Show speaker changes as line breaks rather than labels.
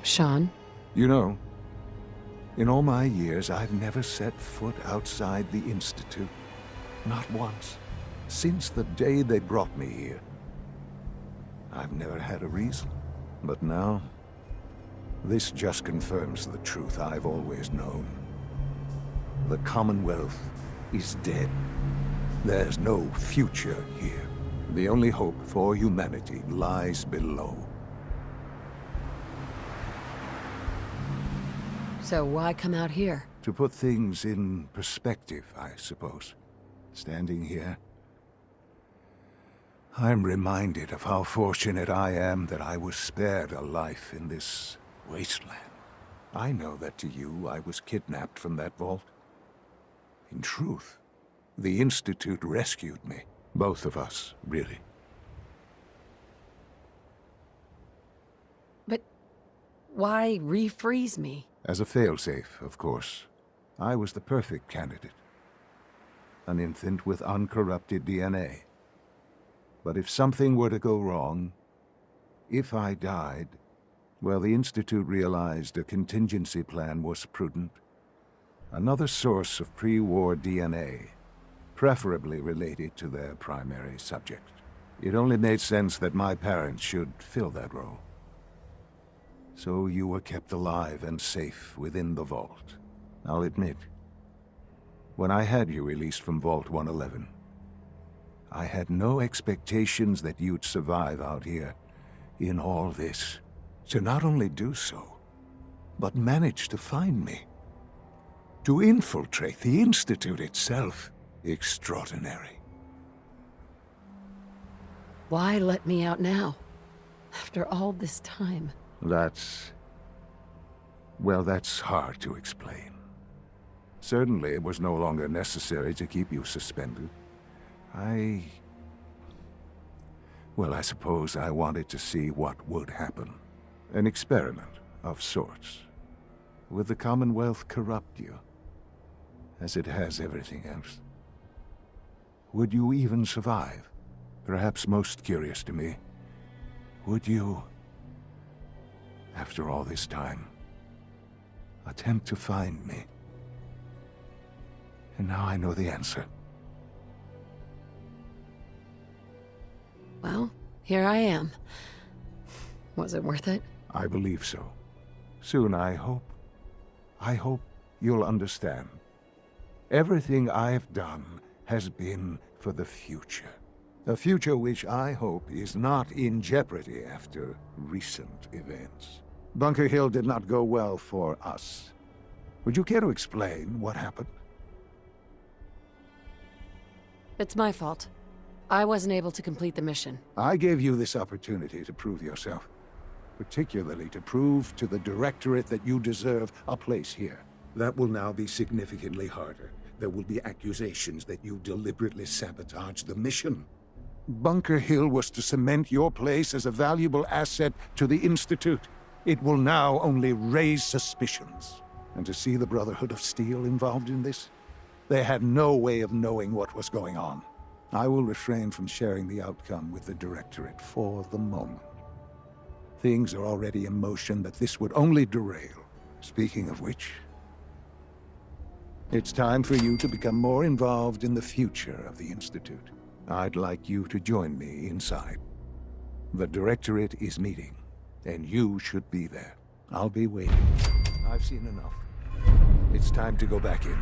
Sean?
You know, in all my years, I've never set foot outside the Institute. Not once. Since the day they brought me here. I've never had a reason. But now, this just confirms the truth I've always known. The Commonwealth is dead. There's no future here. The only hope for humanity lies below.
So why come out here?
To put things in perspective, I suppose. Standing here, I'm reminded of how fortunate I am that I was spared a life in this wasteland. I know that to you, I was kidnapped from that vault. In truth, the Institute rescued me. Both of us, really.
But why refreeze me?
As a failsafe, of course. I was the perfect candidate. An infant with uncorrupted DNA. But if something were to go wrong, if I died, well, the Institute realized a contingency plan was prudent. Another source of pre-war DNA, preferably related to their primary subject. It only made sense that my parents should fill that role. So you were kept alive and safe within the vault. I'll admit, when I had you released from Vault 111, I had no expectations that you'd survive out here in all this. To not only do so, but manage to find me. To infiltrate the Institute itself. Extraordinary.
Why let me out now? After all this time.
Well, that's hard to explain. Certainly, it was no longer necessary to keep you suspended. Well, I suppose I wanted to see what would happen. An experiment of sorts. Would the Commonwealth corrupt you? As it has everything else? Would you even survive? Perhaps most curious to me, would you, after all this time, attempt to find me? And now I know the answer.
Well, here I am. Was it worth it?
I believe so. Soon, I hope you'll understand. Everything I've done has been for the future. A future which I hope is not in jeopardy after recent events. Bunker Hill did not go well for us. Would you care to explain what happened?
It's my fault. I wasn't able to complete the mission.
I gave you this opportunity to prove yourself. Particularly to prove to the Directorate that you deserve a place here. That will now be significantly harder. There will be accusations that you deliberately sabotaged the mission. Bunker Hill was to cement your place as a valuable asset to the Institute. It will now only raise suspicions. And to see the Brotherhood of Steel involved in this? They had no way of knowing what was going on. I will refrain from sharing the outcome with the Directorate for the moment. Things are already in motion that this would only derail. Speaking of which, it's time for you to become more involved in the future of the Institute. I'd like you to join me inside. The Directorate is meeting, and you should be there. I'll be waiting. I've seen enough. It's time to go back in.